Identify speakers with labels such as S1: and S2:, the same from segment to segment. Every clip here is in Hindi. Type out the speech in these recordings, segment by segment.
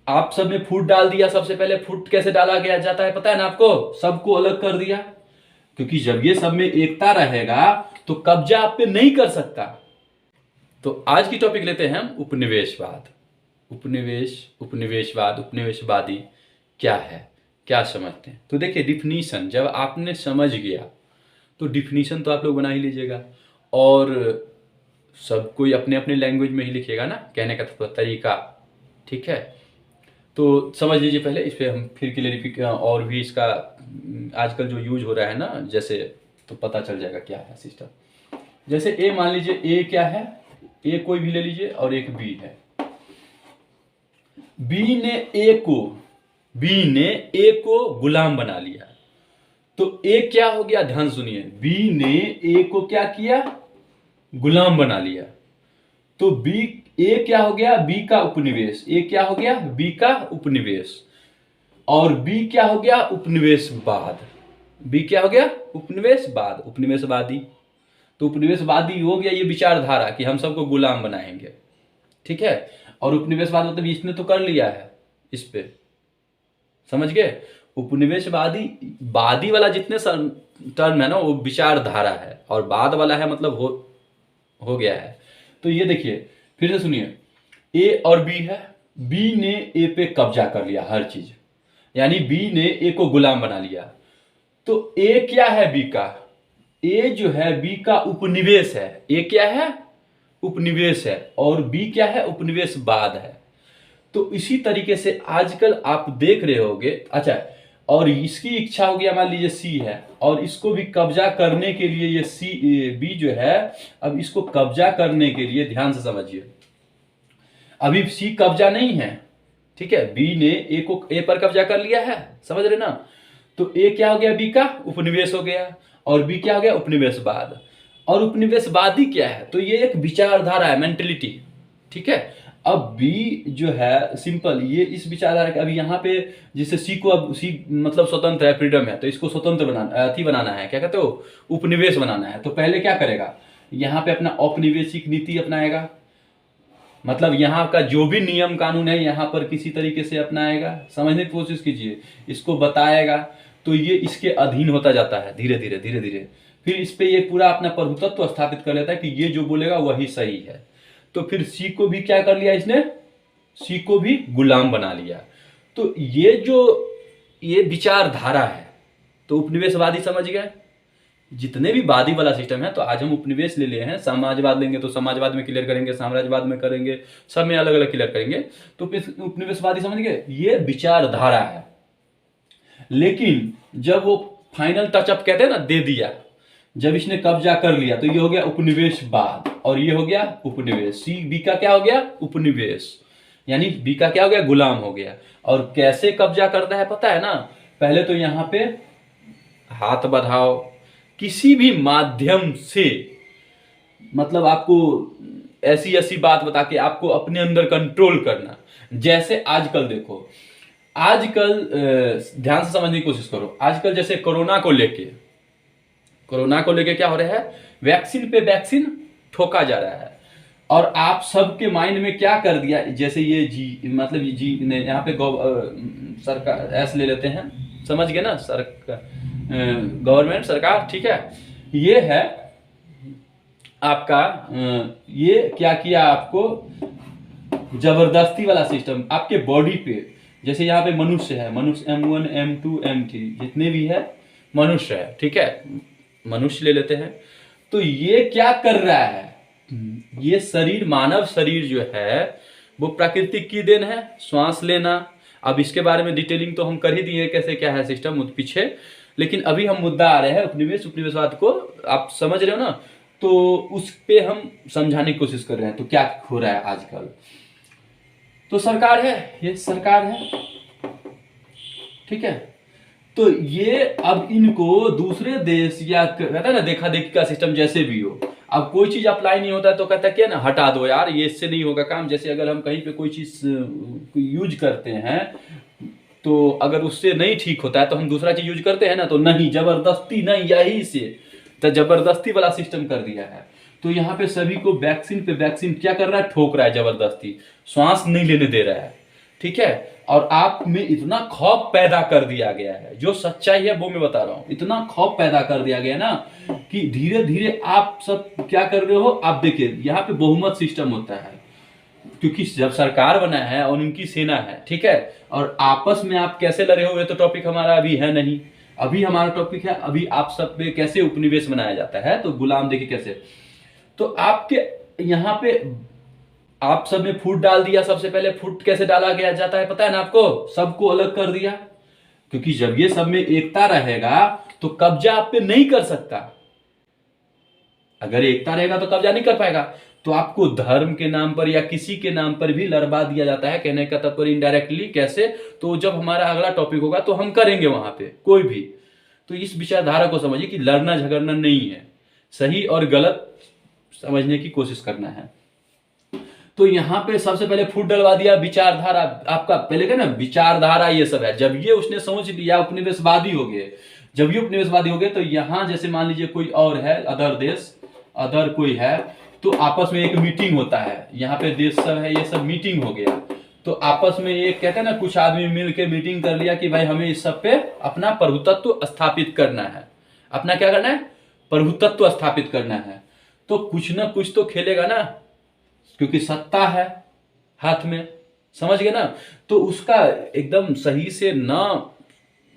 S1: आप सब ने फूट डाल दिया, सबसे पहले फूट कैसे डाला गया जाता है पता है ना आपको? सबको अलग कर दिया, क्योंकि जब ये सब में एकता रहेगा तो कब्जा आप पे नहीं कर सकता। तो आज की टॉपिक लेते हैं हम उपनिवेशवाद। उपनिवेशवाद, उपनिवेशवादी क्या है, क्या समझते हैं? तो देखिए, डिफिनीशन जब आपने समझ गया तो डिफिनीशन तो आप लोग बना ही लीजिएगा, और सब कोई अपने अपने लैंग्वेज में ही लिखिएगा ना, कहने का तरीका, ठीक है? तो समझ लीजिए पहले, इस पर हम फिर क्लियरिफिक और भी इसका आजकल जो यूज हो रहा है ना, जैसे, तो पता चल जाएगा क्या है सिस्टम। जैसे ए मान लीजिए, ए क्या है, ए कोई भी ले लीजिए और एक बी है। बी ने ए को गुलाम बना लिया, तो ए क्या हो गया? ध्यान सुनिए, बी ने ए को क्या किया? गुलाम बना लिया। तो बी, ए क्या हो गया? बी का उपनिवेश। ए क्या हो गया? बी का उपनिवेश। और बी क्या हो गया? उपनिवेशवाद। बी क्या हो गया? उपनिवेशवाद, उपनिवेशवादी। तो उपनिवेशवादी हो गया ये विचारधारा कि हम सबको गुलाम बनाएंगे, ठीक है? और उपनिवेशवाद मतलब इसने तो कर लिया है इस पे, समझ गए? उपनिवेशवादी, वादी वाला जितने टर्म है ना वो विचारधारा है, और बाद वाला है मतलब हो गया है। तो ये देखिए, फिर से सुनिए, ए और बी है, बी ने ए पे कब्जा कर लिया हर चीज, यानी बी ने ए को गुलाम बना लिया। तो ए क्या है? बी का, ए जो है बी का उपनिवेश है। ए क्या है? उपनिवेश है। और बी क्या है? उपनिवेशवाद है। तो इसी तरीके से आजकल आप देख रहे होगे। अच्छा, और इसकी इच्छा हो गया, मान लीजिए सी है, और इसको भी कब्जा करने के लिए ये सी, बी जो है, अब इसको कब्जा करने के लिए, ध्यान से समझिए, अभी सी कब्जा नहीं है, ठीक है? बी ने ए पर कब्जा कर लिया है, समझ रहे ना? तो ए क्या हो गया? बी का उपनिवेश हो गया, और बी क्या हो गया? उपनिवेशवाद। और उपनिवेशवादी क्या है? तो ये एक विचारधारा है, मेंटेलिटी, ठीक है? अब बी जो है सिंपल, ये इस विचारधारा के, अभी यहाँ पे जैसे सी को, अब सी मतलब स्वतंत्र है, फ्रीडम है, तो इसको स्वतंत्र बनाना है, क्या कहते हो? उपनिवेश बनाना है। तो पहले क्या करेगा? यहाँ पे अपना औपनिवेशिक नीति अपनाएगा, मतलब यहाँ का जो भी नियम कानून है यहाँ पर किसी तरीके से अपनाएगा, समझने की कोशिश कीजिए, इसको बताएगा, तो ये इसके अधीन होता जाता है धीरे धीरे धीरे धीरे। फिर इस पे ये पूरा अपना प्रभुत्व स्थापित कर लेता है कि ये जो बोलेगा वही सही है। तो फिर सी को भी क्या कर लिया इसने? सी को भी गुलाम बना लिया। तो ये विचारधारा है। तो उपनिवेशवादी समझ गए, जितने भी वादी वाला सिस्टम है। तो आज हम उपनिवेश ले लिए हैं, समाजवाद लेंगे तो समाजवाद में क्लियर करेंगे, साम्राज्यवाद में करेंगे, सब में अलग अलग क्लियर करेंगे। तो उपनिवेशवादी समझ गए, ये विचारधारा है। लेकिन जब वो फाइनल टचअप कहते हैं ना, दे दिया, जब इसने कब्जा कर लिया, तो ये हो गया उपनिवेशवाद, और ये हो गया उपनिवेश। सी, बी का क्या हो गया? उपनिवेश, यानी बी का क्या हो गया? गुलाम हो गया। और कैसे कब्जा करता है पता है ना? पहले तो यहां पे हाथ बढ़ाओ, किसी भी माध्यम से, मतलब आपको ऐसी ऐसी बात बता के आपको अपने अंदर कंट्रोल करना। जैसे आजकल देखो, आजकल ध्यान से समझने की कोशिश करो, आजकल जैसे कोरोना को लेके क्या हो रहा है? वैक्सीन पे वैक्सीन ठोका जा रहा है, और आप सबके माइंड में क्या कर दिया? जैसे ये जी, मतलब ये जी ने यहाँ पे सरकार ऐसे ले लेते हैं, समझ गए ना? गवर्नमेंट, सरकार, ठीक है? ये है आपका, ये क्या किया आपको? जबरदस्ती वाला सिस्टम आपके बॉडी पे। जैसे यहाँ पे मनुष्य है, मनुष्य M1 M2 M3 जितने भी है मनुष्य है, ठीक है? मनुष्य ले लेते हैं। तो ये क्या कर रहा है? ये शरीर, मानव शरीर जो है वो प्राकृतिक की देन है, श्वास लेना। अब इसके बारे में डिटेलिंग तो हम कर ही दिए, कैसे क्या है सिस्टम पीछे। लेकिन अभी हम मुद्दा आ रहे हैं उपनिवेशवाद को, आप समझ रहे हो ना? तो उस पे हम समझाने की कोशिश कर रहे हैं। तो क्या हो रहा है आजकल? तो सरकार है, ये सरकार है, ठीक है? तो ये अब इनको दूसरे देश, या कहता है ना देखा देखी का सिस्टम, जैसे भी हो, अब कोई चीज अप्लाई नहीं होता है तो कहता है क्या ना, हटा दो यार, ये इससे नहीं होगा काम। जैसे अगर हम कहीं पे कोई चीज यूज करते हैं, तो अगर उससे नहीं ठीक होता है तो हम दूसरा चीज यूज करते हैं ना, तो नहीं, जबरदस्ती नहीं, यही से तो जबरदस्ती वाला सिस्टम कर दिया है। तो यहाँ पे सभी को वैक्सीन पे वैक्सीन क्या कर रहा है? ठोक रहा है जबरदस्ती, श्वास नहीं लेने दे रहा है, ठीक है। और आप में इतना खौफ पैदा कर दिया गया है, जो सच्चाई है वो मैं बता रहा हूं, इतना खौफ पैदा कर दिया गया ना कि धीरे धीरे आप सब क्या कर रहे हो। आप देखिए यहाँ पे बहुमत सिस्टम होता है, क्योंकि जब सरकार बना है और उनकी सेना है, ठीक है, और आपस में आप कैसे लड़े हो, ये तो टॉपिक हमारा अभी है नहीं। अभी हमारा टॉपिक है अभी आप सब पे कैसे उपनिवेश बनाया जाता है, तो गुलाम देखिए कैसे। तो आपके यहाँ पे आप सब ने फूट डाल दिया। सबसे पहले फूट कैसे डाला गया जाता है पता है ना आपको, सबको अलग कर दिया, क्योंकि जब ये सब में एकता रहेगा तो कब्जा आप पे नहीं कर सकता। अगर एकता रहेगा तो कब्जा नहीं कर पाएगा। तो आपको धर्म के नाम पर या किसी के नाम पर भी लड़वा दिया जाता है। कहने का तात्पर्य इनडायरेक्टली कैसे, तो जब हमारा अगला टॉपिक होगा तो हम करेंगे वहां पे कोई भी। तो इस विचारधारा को समझिए कि लड़ना झगड़ना नहीं है, सही और गलत समझने की कोशिश करना है। तो यहां पे सबसे पहले फूट डलवा दिया विचारधारा। आपका पहले का ना विचारधारा ये सब है। जब ये उसने समझ लिया उपनिवेशवादी हो गए, जब ये उपनिवेशवादी हो गए तो यहां जैसे मान लीजिए कोई और है, अदर देश, अदर कोई है, तो आपस में एक मीटिंग होता है। यहाँ पे देश सब है, ये सब मीटिंग हो गया। तो आपस में एक कहते हैं ना, कुछ आदमी मिल के मीटिंग कर लिया कि भाई हमें इस सब पे अपना प्रभुत्व स्थापित करना है। अपना क्या करना है, प्रभुत्व स्थापित करना है। तो कुछ ना कुछ तो खेलेगा ना, क्योंकि सत्ता है हाथ में, समझ गए ना। तो उसका एकदम सही से ना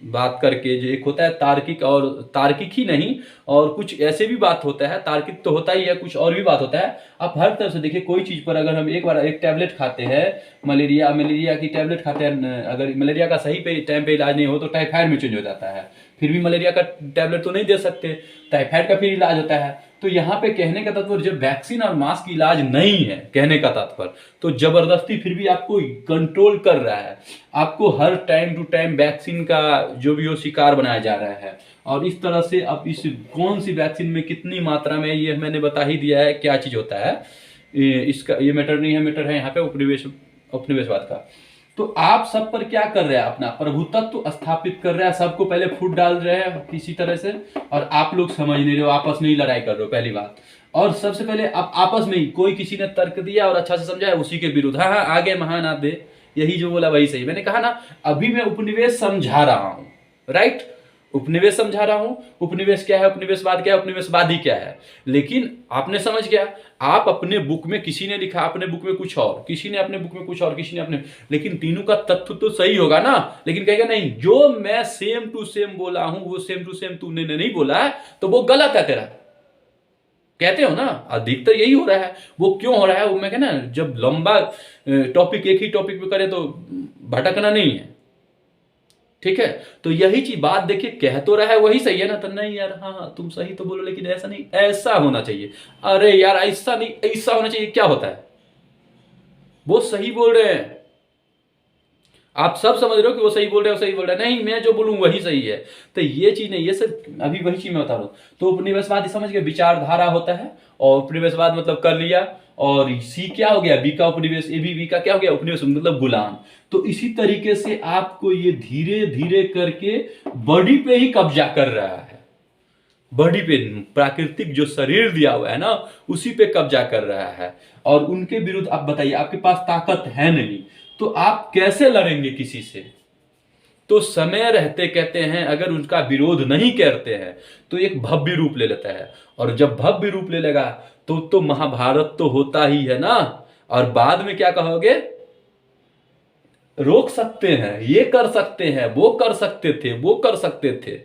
S1: बात करके, जो एक होता है तार्किक, और तार्किक ही नहीं और कुछ ऐसे भी बात होता है, तार्किक तो होता ही है, कुछ और भी बात होता है। आप हर तरफ से देखिए, कोई चीज पर अगर हम एक बार एक टैबलेट खाते हैं, मलेरिया की टैबलेट खाते हैं, अगर मलेरिया का सही पे टाइम पे इलाज नहीं हो तो टाइफाइड में चेंज हो जाता है। फिर भी मलेरिया का टैबलेट तो नहीं दे सकते, टाइफाइड का फिर इलाज होता है। तो यहाँ पे कहने का तात्पर्य जब वैक्सीन और मास्क की इलाज नहीं है, कहने का तात्पर्य, तो जबरदस्ती फिर भी आपको कंट्रोल कर रहा है, आपको हर टाइम टू टाइम वैक्सीन का जो भी हो शिकार बनाया जा रहा है। और इस तरह से अब इस कौन सी वैक्सीन में कितनी मात्रा में, ये मैंने बता ही दिया है क्या चीज होता है। इसका ये मैटर नहीं है, मैटर है यहाँ पे उपनिवेशवाद का। तो आप सब पर क्या कर रहे हैं, अपना प्रभुत्व स्थापित कर रहे हैं, सबको पहले फूट डाल रहे हैं किसी तरह से, और आप लोग समझ नहीं रहे हो, आपस में ही लड़ाई कर रहे हो, पहली बात। और सबसे पहले आप आपस में ही, कोई किसी ने तर्क दिया और अच्छा से समझाया, उसी के विरुद्ध हाँ आगे महान आप दे, यही जो बोला वही सही। मैंने कहा ना, अभी मैं उपनिवेश समझा रहा हूं, राइट, उपनिवेश समझा रहा हूं। उपनिवेश क्या है, उपनिवेशवाद क्या है, उपनिवेशवादी क्या है। लेकिन आपने समझ गया, आप अपने बुक में, किसी ने लिखा अपने बुक में कुछ और, किसी ने अपने बुक में कुछ और, किसी ने अपने, लेकिन तीनों का तत्व तो सही होगा ना। लेकिन कहेगा नहीं, जो मैं सेम टू सेम बोला हूं वो सेम टू सेम तूने नहीं बोला है, तो वो गलत है तेरा। कहते हो ना, अधिकतर यही हो रहा है। वो क्यों हो रहा है, वो मैं कहना, जब लंबा टॉपिक एक ही टॉपिक पे करे तो भटकना नहीं है, ठीक है। तो यही चीज बात देखिए, कह तो रहा है वही सही है ना, तो नहीं यार, हाँ तुम सही तो बोलो, लेकिन ऐसा नहीं, ऐसा होना चाहिए। अरे यार ऐसा नहीं, ऐसा होना चाहिए, क्या होता है, वो सही बोल रहे हैं, आप सब समझ रहे हो कि वो सही बोल रहे हो, सही बोल रहे हैं, नहीं मैं जो बोलूं वही सही है। तो ये चीज नहीं, ये सब अभी वही चीज मैं बता रहा हूं। तो उपनिवेशवाद समझ के विचारधारा होता है, और उपनिवेशवाद मतलब कर लिया, और सी क्या हो गया, बी का उपनिवेश, ए भी बी का क्या हो गया, उपनिवेश मतलब गुलाम। तो इसी तरीके से आपको ये धीरे धीरे करके बॉडी पे ही कब्जा कर रहा है, बॉडी पे, प्राकृतिक जो शरीर दिया हुआ है ना, उसी पे कब्जा कर रहा है। और उनके विरुद्ध आप बताइए, आपके पास ताकत है नहीं, तो आप कैसे लड़ेंगे किसी से। तो समय रहते कहते हैं, अगर उनका विरोध नहीं करते हैं तो एक भव्य रूप ले लेता है, और जब भव्य रूप ले लेगा तो महाभारत तो होता ही है ना। और बाद में क्या कहोगे, रोक सकते हैं, ये कर सकते हैं, वो कर सकते थे, वो कर सकते थे,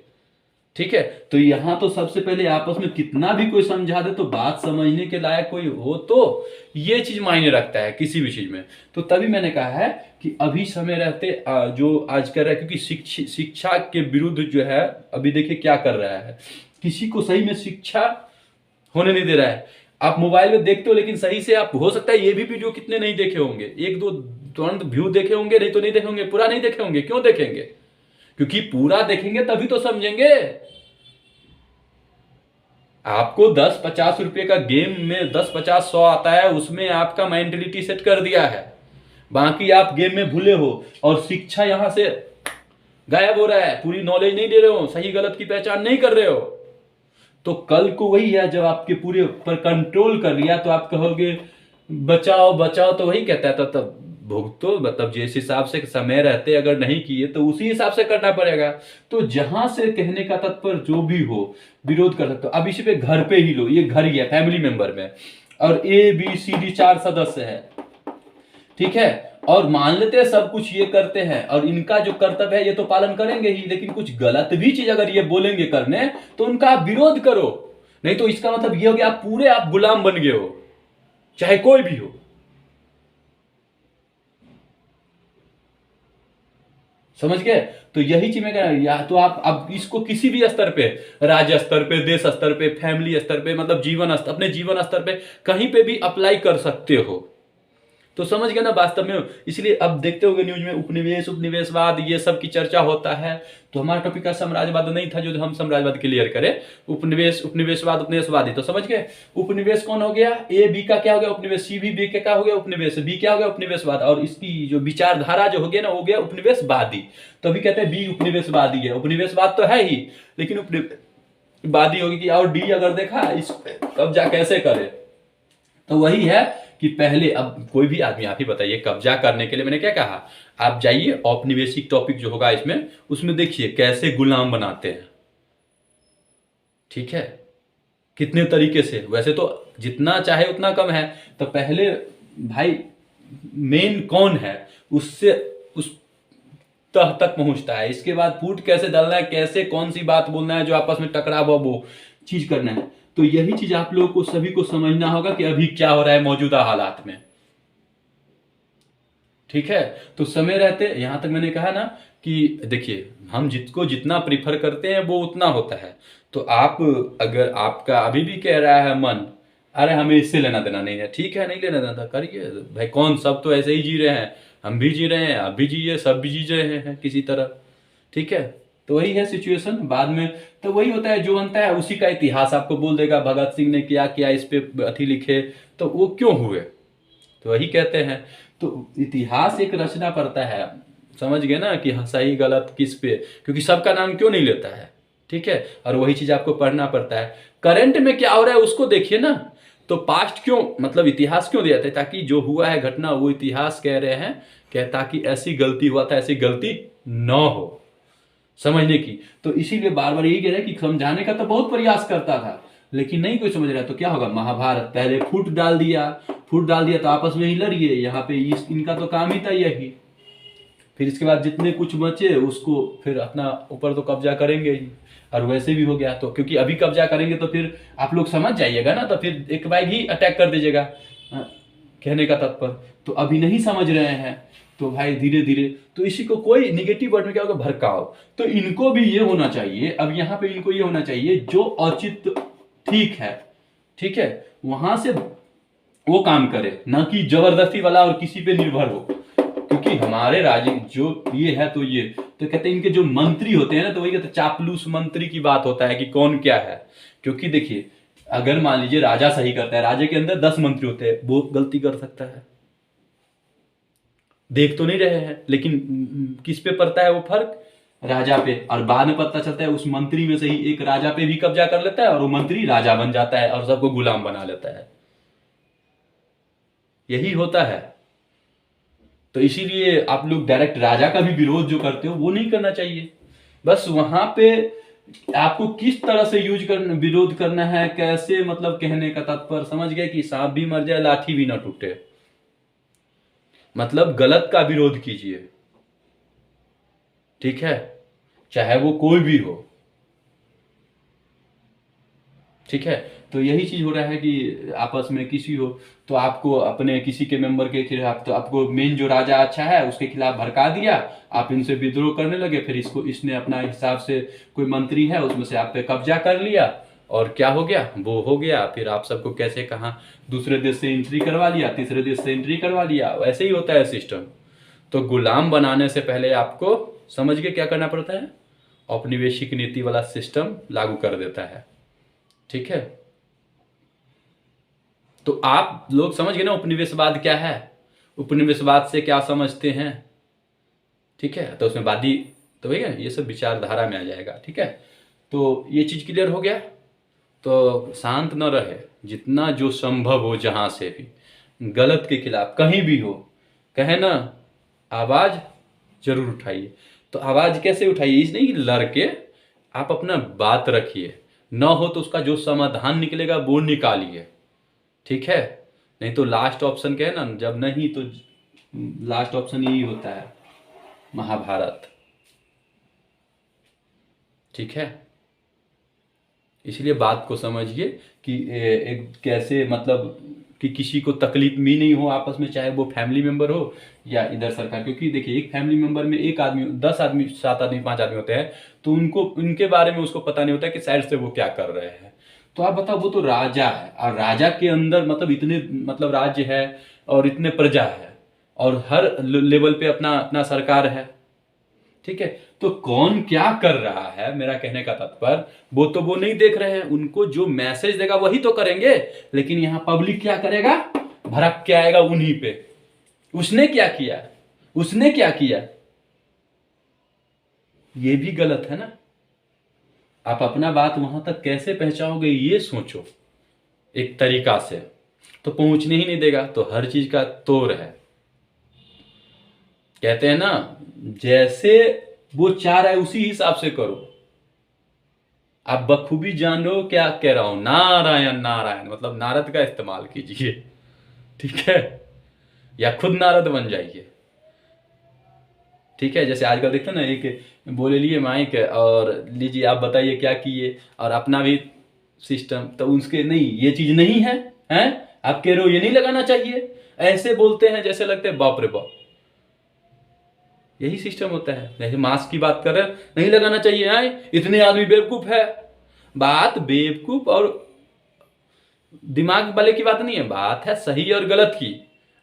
S1: ठीक है। तो यहां तो सबसे पहले आपस में कितना भी कोई समझा दे, तो बात समझने के लायक कोई हो, तो ये चीज मायने रखता है किसी भी चीज में। तो तभी मैंने कहा है कि अभी समय रहते जो आज कर रहा है, क्योंकि शिक्षा के विरुद्ध जो है, अभी देखिए क्या कर रहा है, किसी को सही में शिक्षा होने नहीं दे रहा है। आप मोबाइल में देखते हो, लेकिन सही से आप, हो सकता है ये भी वीडियो कितने नहीं देखे होंगे, एक दो तुरंत व्यू देखे होंगे, नहीं तो नहीं देखे होंगे, पूरा नहीं देखे होंगे। क्यों देखेंगे, क्योंकि पूरा देखेंगे तभी तो समझेंगे। आपको 10-50 रुपए का गेम में 10-50-100 आता है, उसमें आपका मेंटलिटी सेट कर दिया है, बाकी आप गेम में भूले हो, और शिक्षा यहां से गायब हो रहा है, पूरी नॉलेज नहीं दे रहे हो, सही गलत की पहचान नहीं कर रहे हो। तो कल को वही है, जब आपके पूरे पर कंट्रोल कर लिया तो आप कहोगे बचाओ बचाओ, तो वही कहता है, तब भुगतो, मतलब जिस हिसाब से समय रहते अगर नहीं किए तो उसी हिसाब से करना पड़ेगा। तो जहां से कहने का तात्पर्य जो भी हो विरोध कर सकते हो। अब इसी पे घर पे ही लो, ये घर ही है फैमिली मेंबर में, और A B C D 4 सदस्य है, ठीक है, और मान लेते हैं सब कुछ ये करते हैं और इनका जो कर्तव्य है ये तो पालन करेंगे ही, लेकिन कुछ गलत भी चीज अगर ये बोलेंगे करने तो उनका आप विरोध करो। नहीं तो इसका मतलब ये हो गया आप गुलाम बन गए हो, चाहे कोई भी हो। समझ गए? तो यही चीज मैं कह रहा हूं, या तो आप अब इसको किसी भी स्तर पे, राज्य स्तर पे, देश स्तर पे, फैमिली स्तर पे, मतलब जीवन स्तर, अपने जीवन स्तर पे कहीं पे भी अप्लाई कर सकते हो। तो समझ गए ना वास्तव में। इसलिए अब देखते होंगे न्यूज में उपनिवेश, उपनिवेशवाद, ये सब की चर्चा होता है। तो हमारा टॉपिक का साम्राज्यवाद नहीं था जो हम साम्राज्यवाद क्लियर करें, उपनिवेश, उपनिवेशवाद, उपनिवेशवादी। तो समझ गए उपनिवेश कौन हो गया, ए बी का क्या हो गया उपनिवेश, सी भी बी का क्या हो गया उपनिवेश, बी क्या हो गया उपनिवेशवाद, और इसकी जो विचारधारा जो हो गया ना वो हो गया उपनिवेशवादी। तो अभी कहते हैं बी उपनिवेशवादी है, उपनिवेशवाद तो है ही लेकिन उपनिवेशवादी होगी कि, और डी अगर देखा इस कब्जा कैसे करे, तो वही है कि पहले, अब कोई भी आदमी आप ही बताइए, कब्जा करने के लिए मैंने क्या कहा, आप जाइए औपनिवेशिक टॉपिक जो होगा इसमें, उसमें देखिए कैसे गुलाम बनाते हैं, ठीक है, कितने तरीके से। वैसे तो जितना चाहे उतना कम है। तो पहले भाई मेन कौन है उससे उस तह तक पहुंचता है, इसके बाद फूट कैसे डालना है, कैसे कौन सी बात बोलना है जो आपस में टकराव हो वो चीज करना है। तो यही चीज आप लोगों को सभी को समझना होगा कि अभी क्या हो रहा है मौजूदा हालात में, ठीक है। तो समय रहते, यहां तक मैंने कहा ना कि देखिए हम जिसको जितना प्रीफर करते हैं वो उतना होता है। तो आप अगर आपका अभी भी कह रहा है मन, अरे हमें इससे लेना देना नहीं है, ठीक है, नहीं लेना देना था करिए भाई, कौन, सब तो ऐसे ही जी रहे हैं, हम भी जी रहे हैं, आप भी जिए, सब भी जी रहे हैं किसी तरह, ठीक है। तो वही है सिचुएशन बाद में। तो वही होता है जो बनता है उसी का इतिहास आपको बोल देगा, भगत सिंह ने क्या किया, इस पे अथी लिखे तो वो क्यों हुए, तो वही कहते हैं। तो इतिहास एक रचना पड़ता है, समझ गए ना, कि हाँ सही गलत किस पे, क्योंकि सबका नाम क्यों नहीं लेता है, ठीक है। और वही चीज आपको पढ़ना पड़ता है। करंट में क्या हो रहा है उसको देखिए ना, तो पास्ट क्यों, मतलब इतिहास क्यों दिया था, ताकि जो हुआ है घटना वो इतिहास कह रहे हैं कि ताकि ऐसी गलती हुआ था ऐसी गलती न हो, समझने की। तो इसीलिए बार बार यही कह रहे हैं कि समझाने का तो बहुत प्रयास करता था लेकिन नहीं कोई समझ रहा। तो क्या होगा, महाभारत पहले फूट डाल दिया, फूट डाल दिया तो आपस में ही लड़िए, यहाँ पे इनका तो काम ही था यही। फिर इसके बाद जितने कुछ बचे उसको फिर अपना ऊपर तो कब्जा करेंगे ही, और वैसे भी हो गया। तो क्योंकि अभी कब्जा करेंगे तो फिर आप लोग समझ जाइएगा ना, तो फिर एक बार ही अटैक कर दीजिएगा, कहने का तात्पर्य। तो अभी नहीं समझ रहे हैं तो भाई धीरे धीरे, तो इसी को कोई निगेटिव वर्ड में क्या होगा, भड़काओ। तो इनको भी ये होना चाहिए, अब यहाँ पे इनको ये होना चाहिए जो औचित्य ठीक है, ठीक है, वहां से वो काम करे, ना कि जबरदस्ती वाला और किसी पे निर्भर हो। क्योंकि हमारे राज्य जो ये है, तो ये तो कहते हैं इनके जो मंत्री होते हैं ना, तो वही कहते हैं चापलूस मंत्री की बात होता है कि कौन क्या है। क्योंकि देखिए अगर मान लीजिए राजा सही करता है, राज्य के अंदर 10 मंत्री होते हैं, वो गलती कर सकता है, देख तो नहीं रहे हैं, लेकिन किस पे पड़ता है वो फर्क, राजा पे। और बाद में पता चलता है उस मंत्री में से ही एक राजा पे भी कब्जा कर लेता है और वो मंत्री राजा बन जाता है और सबको गुलाम बना लेता है, यही होता है। तो इसीलिए आप लोग डायरेक्ट राजा का भी विरोध जो करते हो वो नहीं करना चाहिए। बस वहां पे आपको किस तरह से विरोध करना है, कैसे, मतलब कहने का तात्पर्य समझ गए कि सांप भी मर जाए लाठी भी ना टूटे, मतलब गलत का विरोध कीजिए, ठीक है, चाहे वो कोई भी हो, ठीक है। तो यही चीज हो रहा है कि आपस में किसी हो तो आपको अपने किसी के मेंबर के खिलाफ, तो आपको मेन जो राजा अच्छा है उसके खिलाफ भड़का दिया, आप इनसे विद्रोह करने लगे, फिर इसको इसने अपना हिसाब से कोई मंत्री है उसमें से आप पे कब्जा कर लिया और क्या हो गया, वो हो गया। फिर आप सबको कैसे कहाँ दूसरे देश से एंट्री करवा लिया, तीसरे देश से एंट्री करवा लिया, ऐसे ही होता है सिस्टम। तो गुलाम बनाने से पहले आपको समझ के क्या करना पड़ता है, औपनिवेशिक नीति वाला सिस्टम लागू कर देता है, ठीक है। तो आप लोग समझ गए ना उपनिवेशवाद क्या है, उपनिवेशवाद से क्या समझते हैं, ठीक है। तो उसमें वादी, तो भैया ये सब विचारधारा में आ जाएगा, ठीक है। तो ये चीज क्लियर हो गया। तो शांत न रहे, जितना जो संभव हो जहां से भी गलत के खिलाफ कहीं भी हो, कहे ना, आवाज जरूर उठाइए। तो आवाज कैसे उठाइए, इस नहीं कि लड़के आप अपना बात रखिए, न हो तो उसका जो समाधान निकलेगा वो निकालिए, ठीक है। नहीं तो लास्ट ऑप्शन क्या है ना, जब नहीं तो लास्ट ऑप्शन यही होता है, महाभारत, ठीक है। इसलिए बात को समझिए कि एक कैसे मतलब कि किसी को तकलीफ भी नहीं हो आपस में, चाहे वो फैमिली मेंबर हो या इधर सरकार। क्योंकि देखिए एक फैमिली मेंबर में एक आदमी, 10 आदमी, 7 आदमी, 5 आदमी होते हैं, तो उनको उनके बारे में उसको पता नहीं होता कि साइड से वो क्या कर रहे हैं। तो आप बताओ, वो तो राजा है, और राजा के अंदर मतलब इतने मतलब राज्य है और इतने प्रजा है, और हर लेवल पे अपना अपना सरकार है, ठीक है। तो कौन क्या कर रहा है, मेरा कहने का तात्पर्य, वो तो वो नहीं देख रहे हैं, उनको जो मैसेज देगा वही तो करेंगे। लेकिन यहां पब्लिक क्या करेगा, भड़क के आएगा उन्हीं पे, उसने क्या किया, उसने क्या किया। ये भी गलत है ना। आप अपना बात वहां तक कैसे पहुंचाओगे, ये सोचो एक तरीका से। तो पहुंचने ही नहीं देगा, तो हर चीज का तोड़ है। कहते हैं ना, जैसे वो चाह रहा है उसी हिसाब से करो। आप बखूबी जान लो क्या कह रहा हूं, नारायण नारायण मतलब नारद का इस्तेमाल कीजिए, ठीक है, या खुद नारद बन जाइए, ठीक है। जैसे आजकल देखते हैं ना, एक बोले लिए माइक और लीजिए आप बताइए क्या किए, और अपना भी सिस्टम, तो उसके नहीं, ये चीज नहीं है, हैं आप कह रहे हो ये नहीं लगाना चाहिए, ऐसे बोलते हैं जैसे लगते हैं बाप रे बाप। यही सिस्टम होता है। जैसे मास्क की बात कर रहे हैं, नहीं लगाना चाहिए, आए इतने आदमी बेवकूफ है। बात बेवकूफ और दिमाग वाले की बात नहीं है, बात है सही और गलत की।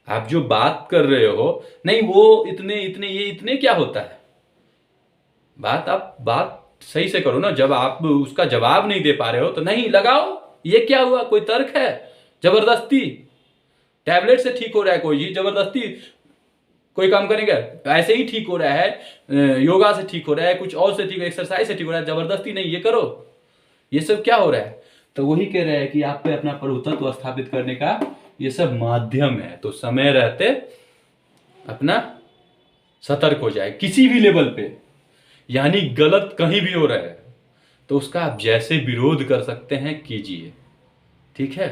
S1: आप जो बात कर रहे हो, नहीं वो इतने इतने, ये इतने क्या होता है, बात आप बात सही से करो ना। जब आप उसका जवाब नहीं दे पा रहे हो तो नहीं लगाओ, ये क्या हुआ, कोई तर्क है। जबरदस्ती टैबलेट से ठीक हो रहा है कोई चीज, जबरदस्ती कोई काम करेंगे, ऐसे ही ठीक हो रहा है, योगा से ठीक हो रहा है, कुछ और से ठीक, एक्सरसाइज से ठीक हो रहा है, जबरदस्ती नहीं ये करो। ये सब क्या हो रहा है। तो वही कह रहे हैं कि आप पे अपना प्रभुत्व स्थापित करने का ये सब माध्यम है। तो समय रहते अपना सतर्क हो जाए किसी भी लेवल पे, यानी गलत कहीं भी हो रहा है तो उसका आप जैसे विरोध कर सकते हैं कीजिए, ठीक है।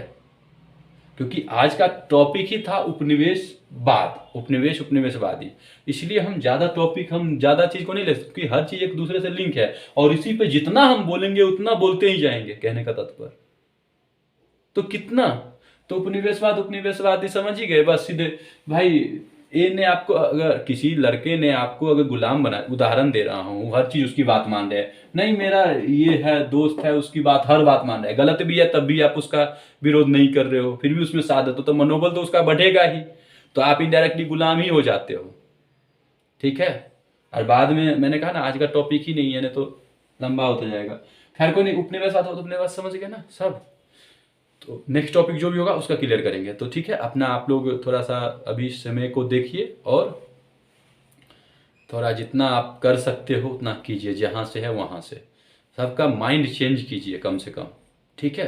S1: क्योंकि आज का टॉपिक ही था उपनिवेशवाद, उपनिवेश उपनिवेशवादी। इसलिए हम ज्यादा टॉपिक, हम ज्यादा चीज को नहीं ले सकते, क्योंकि हर चीज एक दूसरे से लिंक है, और इसी पे जितना हम बोलेंगे उतना बोलते ही जाएंगे, कहने का तात्पर्य। तो कितना, तो उपनिवेशवाद उपनिवेशवादी समझ ही गए बस सीधे। भाई ए ने आपको, अगर किसी लड़के ने आपको अगर गुलाम बना, उदाहरण दे रहा हूं, हर चीज उसकी बात मान रहे हैं, नहीं मेरा ये है दोस्त है, उसकी बात हर बात मान रहा है, गलत भी है तब भी आप उसका विरोध नहीं कर रहे हो, फिर भी उसमें साथ है, तो मनोबल तो उसका बढ़ेगा ही, तो आप इनडायरेक्टली गुलाम ही हो जाते हो, ठीक है। और बाद में मैंने कहा ना, आज का टॉपिक ही नहीं है, नहीं तो लंबा होता जाएगा। खैर कोई नहीं, उपनिवेशवाद हो तो उपनिवेश समझ गए ना सब। तो नेक्स्ट टॉपिक जो भी होगा उसका क्लियर करेंगे, तो ठीक है। अपना आप लोग थोड़ा सा अभी समय को देखिए, और थोड़ा जितना आप कर सकते हो उतना कीजिए, जहाँ से है वहाँ से सबका माइंड चेंज कीजिए कम से कम, ठीक है।